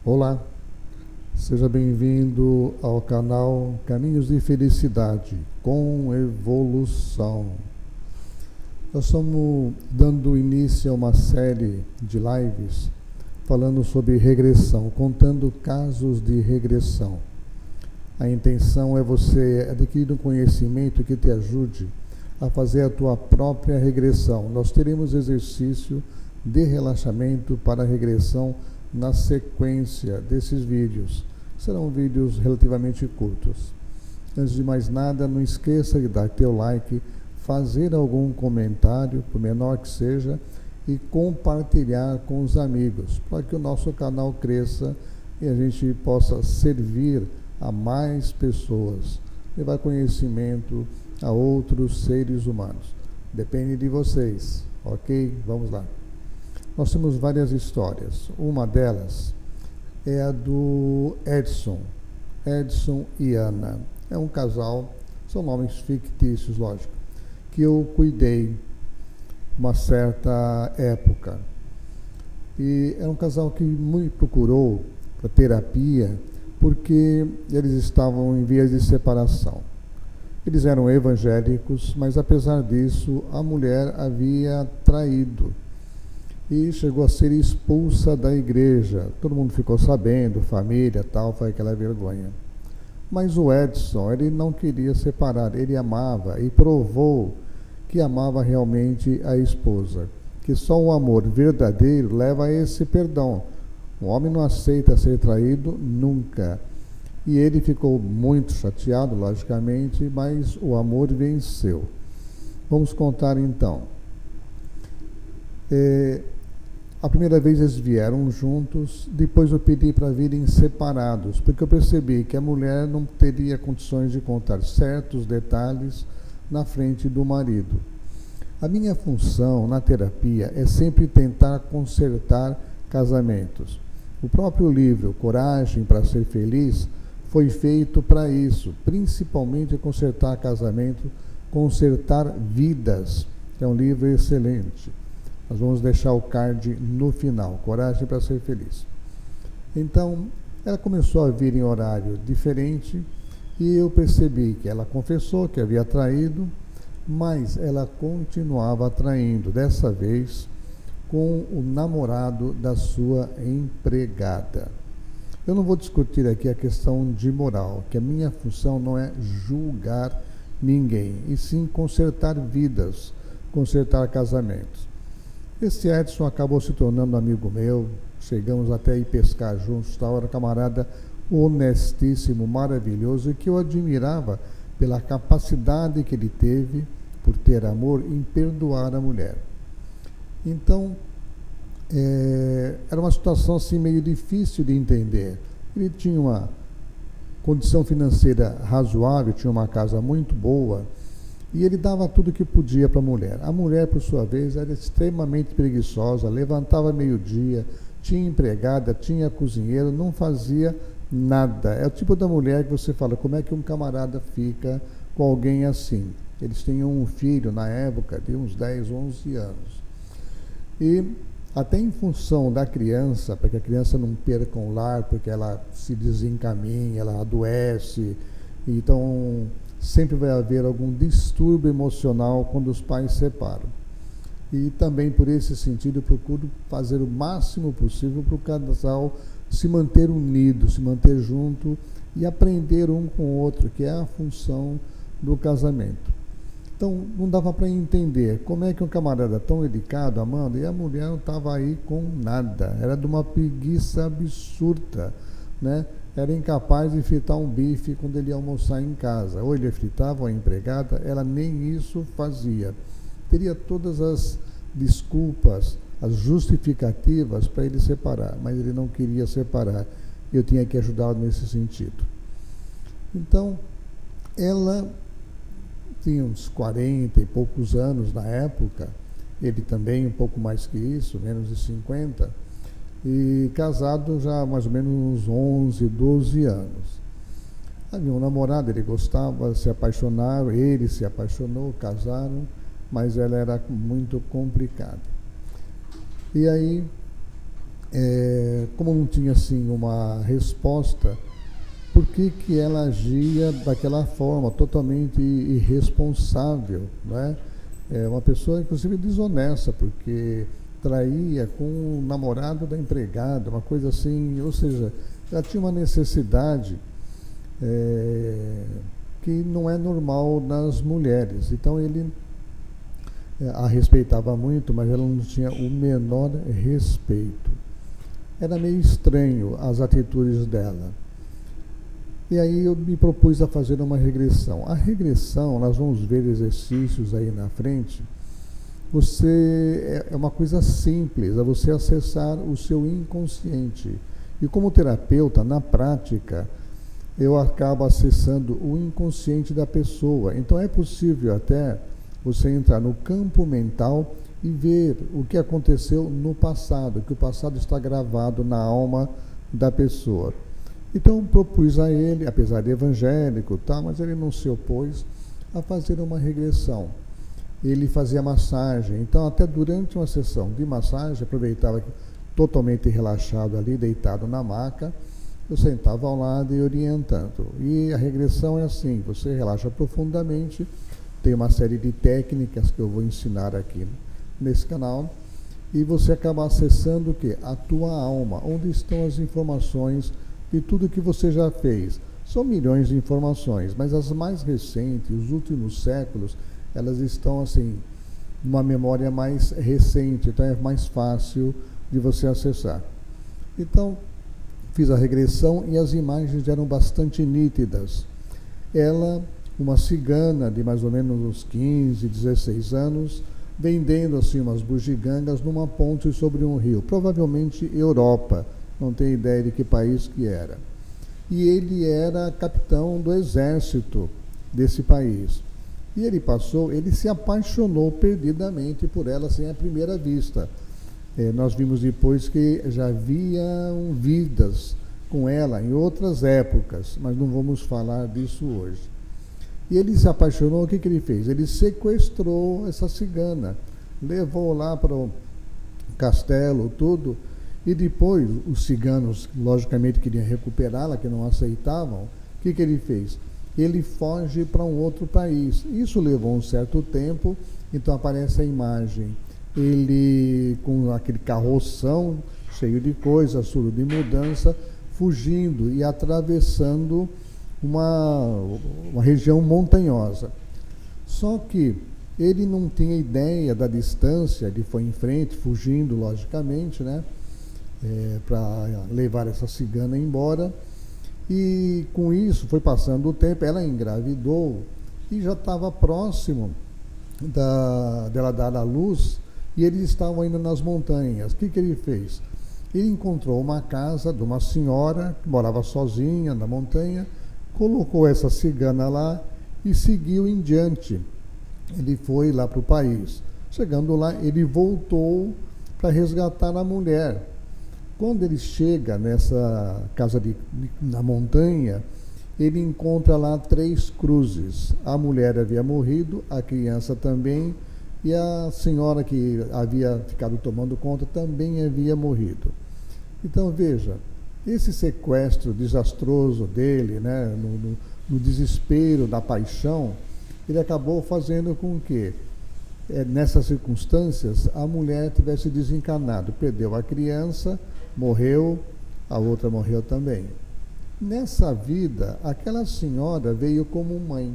Olá, seja bem-vindo ao canal Caminhos de Felicidade com Evolução. Nós estamos dando início a uma série de lives falando sobre regressão, contando casos de regressão. A intenção é você adquirir um conhecimento que te ajude a fazer a tua própria regressão. Nós teremos exercício de relaxamento para a regressão na sequência desses vídeos. Serão vídeos relativamente curtos. Antes de mais nada, não esqueça de dar teu like, fazer algum comentário, por menor que seja, e compartilhar com os amigos, para que o nosso canal cresça e a gente possa servir a mais pessoas, levar conhecimento a outros seres humanos. Depende de vocês, ok? Vamos lá. Nós temos várias histórias. Uma delas é a do Edson e Ana. É um casal, são nomes fictícios, lógico, que eu cuidei uma certa época. E é um casal que me procurou para terapia porque eles estavam em vias de separação. Eles eram evangélicos, mas apesar disso, a mulher havia traído e chegou a ser expulsa da igreja. Todo mundo ficou sabendo, família, tal, foi aquela vergonha. Mas o Edson, ele não queria separar, ele amava e provou que amava realmente a esposa, que só o amor verdadeiro leva a esse perdão. O homem não aceita ser traído nunca. E ele ficou muito chateado, logicamente, mas o amor venceu. Vamos contar então. A primeira vez eles vieram juntos, depois eu pedi para virem separados, porque eu percebi que a mulher não teria condições de contar certos detalhes na frente do marido. A minha função na terapia é sempre tentar consertar casamentos. O próprio livro Coragem para Ser Feliz foi feito para isso, principalmente consertar casamento, consertar vidas. É um livro excelente. Nós vamos deixar o card no final, Coragem para Ser Feliz. Então, ela começou a vir em horário diferente e eu percebi que ela confessou que havia traído, mas ela continuava traindo, dessa vez com o namorado da sua empregada. Eu não vou discutir aqui a questão de moral, que a minha função não é julgar ninguém, e sim consertar vidas, consertar casamentos. Esse Edson acabou se tornando amigo meu, chegamos até a ir pescar juntos, tal, era um camarada honestíssimo, maravilhoso, e que eu admirava pela capacidade que ele teve, por ter amor, em perdoar a mulher. Então, era uma situação assim meio difícil de entender. Ele tinha uma condição financeira razoável, tinha uma casa muito boa, e ele dava tudo que podia para a mulher. A mulher, por sua vez, era extremamente preguiçosa, levantava meio-dia, tinha empregada, tinha cozinheiro, não fazia nada. É o tipo da mulher que você fala, como é que um camarada fica com alguém assim? Eles tinham um filho, na época, de uns 10, 11 anos. E até em função da criança, para que a criança não perca o lar, porque ela se desencaminha, ela adoece, então sempre vai haver algum distúrbio emocional quando os pais se separam. E também por esse sentido eu procuro fazer o máximo possível para o casal se manter unido, se manter junto e aprender um com o outro, que é a função do casamento. Então não dava para entender como é que um camarada tão dedicado, amando, e a mulher não estava aí com nada, era de uma preguiça absurda, né? Era incapaz de fritar um bife quando ele ia almoçar em casa. Ou ele fritava, ou a empregada, ela nem isso fazia. Teria todas as desculpas, as justificativas para ele separar, mas ele não queria separar. Eu tinha que ajudá-lo nesse sentido. Então, ela tinha uns 40 e poucos anos na época, ele também um pouco mais que isso, menos de 50, e casado já há mais ou menos uns 11, 12 anos. Havia um namorado, ele gostava, se apaixonaram, ele se apaixonou, casaram, mas ela era muito complicada. E aí como não tinha assim uma resposta, por que que ela agia daquela forma, totalmente irresponsável, né? Uma pessoa, inclusive, desonesta, porque traía com o namorado da empregada, uma coisa assim, ou seja, ela tinha uma necessidade que não é normal nas mulheres. Então ele a respeitava muito, mas ela não tinha o menor respeito. Era meio estranho as atitudes dela. E aí eu me propus a fazer uma regressão. A regressão, nós vamos ver exercícios aí na frente, é uma coisa simples, é você acessar o seu inconsciente. E como terapeuta, na prática, eu acabo acessando o inconsciente da pessoa. Então é possível até você entrar no campo mental e ver o que aconteceu no passado, que o passado está gravado na alma da pessoa. Então propus a ele, apesar de evangélico, mas ele não se opôs a fazer uma regressão. Ele fazia massagem, então até durante uma sessão de massagem, aproveitava totalmente relaxado ali, deitado na maca, eu sentava ao lado e orientando. E a regressão é assim, você relaxa profundamente, tem uma série de técnicas que eu vou ensinar aqui nesse canal, e você acaba acessando o quê? A tua alma, onde estão as informações de tudo que você já fez. São milhões de informações, mas as mais recentes, os últimos séculos, elas estão assim, numa memória mais recente, então é mais fácil de você acessar. Então, fiz a regressão e as imagens eram bastante nítidas. Ela, uma cigana de mais ou menos uns 15, 16 anos, vendendo assim umas bugigangas numa ponte sobre um rio, provavelmente Europa, não tenho ideia de que país que era. E ele era capitão do exército desse país. E ele se apaixonou perdidamente por ela, assim, à primeira vista. Nós vimos depois que já haviam vidas com ela em outras épocas, mas não vamos falar disso hoje. E ele se apaixonou, o que ele fez? Ele sequestrou essa cigana, levou lá para o castelo, tudo, e depois os ciganos, logicamente, queriam recuperá-la, que não aceitavam. O que ele fez? Ele foge para um outro país. Isso levou um certo tempo, então aparece a imagem. Ele, com aquele carroção cheio de coisa, surdo de mudança, fugindo e atravessando uma região montanhosa. Só que ele não tinha ideia da distância, ele foi em frente, fugindo, logicamente, né? Para levar essa cigana embora, e com isso foi passando o tempo, ela engravidou e já estava próximo dela dar à luz, e eles estavam indo nas montanhas. O que ele fez? Ele encontrou uma casa de uma senhora que morava sozinha na montanha, colocou essa cigana lá e seguiu em diante. Ele foi lá para o país. Chegando lá, ele voltou para resgatar a mulher. Quando ele chega nessa casa na montanha, ele encontra lá 3 cruzes. A mulher havia morrido, a criança também, e a senhora que havia ficado tomando conta também havia morrido. Então, veja, esse sequestro desastroso dele, né, no desespero da paixão, ele acabou fazendo com que, nessas circunstâncias, a mulher tivesse desencarnado, perdeu a criança, morreu, a outra morreu também. Nessa vida, aquela senhora veio como mãe.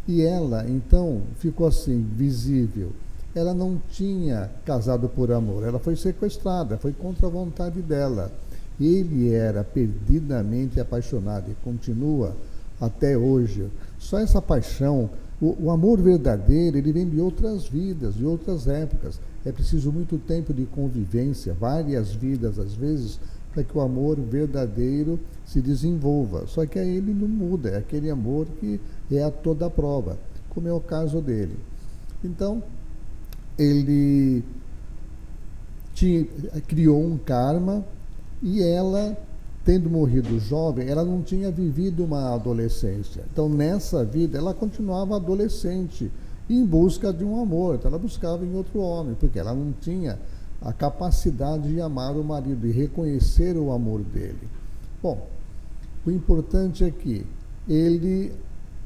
E ela, então, ficou assim, visível. Ela não tinha casado por amor, ela foi sequestrada, foi contra a vontade dela. Ele era perdidamente apaixonado e continua até hoje. Só essa paixão, o amor verdadeiro, ele vem de outras vidas, de outras épocas. É preciso muito tempo de convivência, várias vidas às vezes, para que o amor verdadeiro se desenvolva. Só que aí ele não muda, é aquele amor que é a toda prova, como é o caso dele. Então, ele criou um karma, e ela, tendo morrido jovem, ela não tinha vivido uma adolescência. Então, nessa vida, ela continuava adolescente, em busca de um amor. Então, ela buscava em outro homem, porque ela não tinha a capacidade de amar o marido e reconhecer o amor dele. Bom, o importante é que ele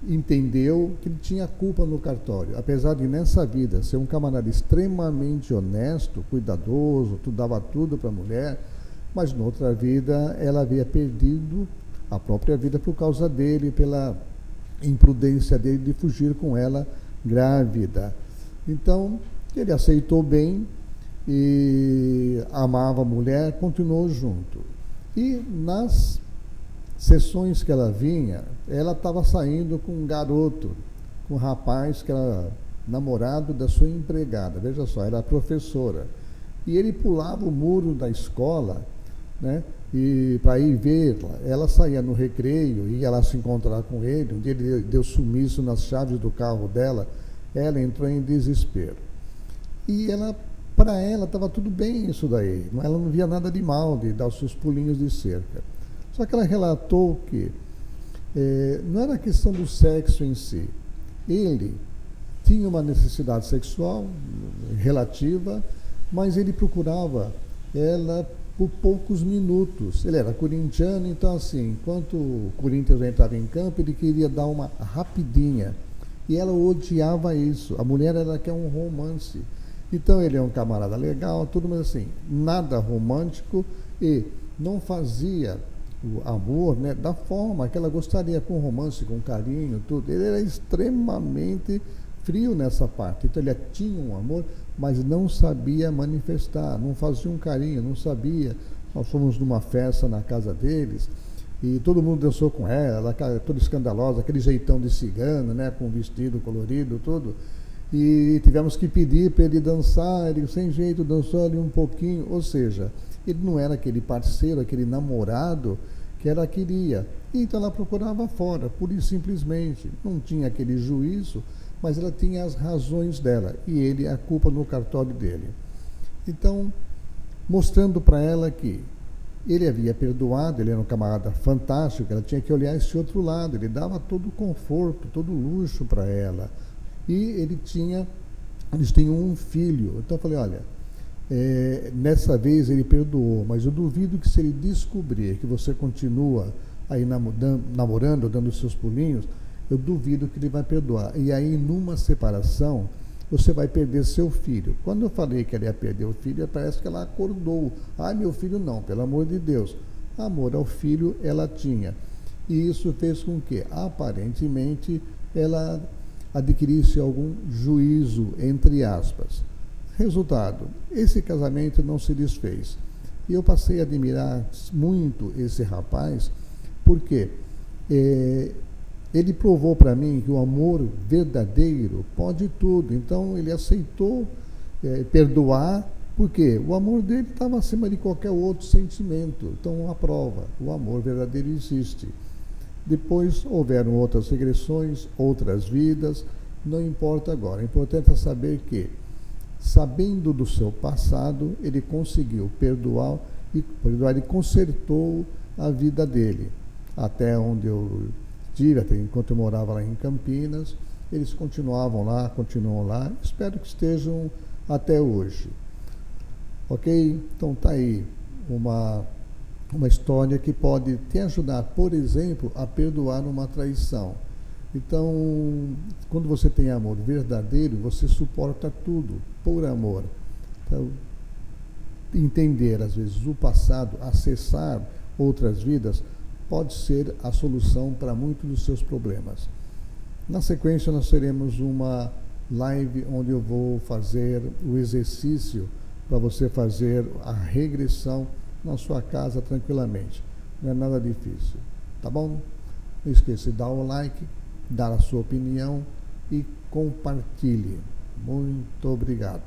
entendeu que ele tinha culpa no cartório, apesar de nessa vida ser um camarada extremamente honesto, cuidadoso, dava tudo para a mulher, mas noutra vida ela havia perdido a própria vida por causa dele, pela imprudência dele de fugir com ela grávida. Então, ele aceitou bem e amava a mulher, continuou junto. E nas sessões que ela vinha, ela estava saindo com um garoto, com um rapaz que era namorado da sua empregada, veja só, era professora. E ele pulava o muro da escola, né, e para ir ver, ela saía no recreio, ia lá se encontrar com ele, um dia ele deu sumiço nas chaves do carro dela, ela entrou em desespero. E para ela estava tudo bem isso daí, ela não via nada de mal de dar os seus pulinhos de cerca. Só que ela relatou que não era questão do sexo em si. Ele tinha uma necessidade sexual relativa, mas ele procurava ela por poucos minutos. Ele era corintiano, então assim, enquanto o Corinthians entrava em campo, ele queria dar uma rapidinha. E ela odiava isso. A mulher, ela quer um romance. Então ele é um camarada legal, tudo, mas assim, nada romântico, e não fazia o amor, né, da forma que ela gostaria, com romance, com carinho, tudo. Ele era extremamente frio nessa parte. Então ele tinha um amor, mas não sabia manifestar, não fazia um carinho, não sabia. Nós fomos numa festa na casa deles e todo mundo dançou com ela toda escandalosa, aquele jeitão de cigana, né, com vestido colorido, tudo. E tivemos que pedir para ele dançar, ele sem jeito dançou ali um pouquinho, ou seja, ele não era aquele parceiro, aquele namorado que ela queria. Então ela procurava fora, pura e simplesmente. Não tinha aquele juízo, mas ela tinha as razões dela, e ele a culpa no cartório dele. Então, mostrando para ela que ele havia perdoado, ele era um camarada fantástico, ela tinha que olhar esse outro lado, ele dava todo o conforto, todo o luxo para ela. E eles tinham um filho. Então eu falei, olha, nessa vez ele perdoou, mas eu duvido que se ele descobrir que você continua aí namorando, dando seus pulinhos, eu duvido que ele vai perdoar. E aí, numa separação, você vai perder seu filho. Quando eu falei que ela ia perder o filho, parece que ela acordou. Ah, meu filho não, pelo amor de Deus. Amor ao filho ela tinha. E isso fez com que, aparentemente, ela adquirisse algum juízo, entre aspas. Resultado, esse casamento não se desfez. E eu passei a admirar muito esse rapaz, porque ele provou para mim que o amor verdadeiro pode tudo. Então ele aceitou perdoar, porque o amor dele estava acima de qualquer outro sentimento. Então a prova, o amor verdadeiro existe. Depois houveram outras regressões, outras vidas, não importa agora. O importante é saber que, sabendo do seu passado, ele conseguiu perdoar e consertou a vida dele. Até onde eu estive, até enquanto eu morava lá em Campinas, eles continuam lá, espero que estejam até hoje. Ok? Então tá aí uma história que pode te ajudar, por exemplo, a perdoar uma traição. Então, quando você tem amor verdadeiro, você suporta tudo por amor. Então, entender, às vezes, o passado, acessar outras vidas, pode ser a solução para muitos dos seus problemas. Na sequência, nós teremos uma live onde eu vou fazer o exercício para você fazer a regressão na sua casa tranquilamente. Não é nada difícil, tá bom? Não esqueça de dar o like, dar a sua opinião e compartilhe. Muito obrigado.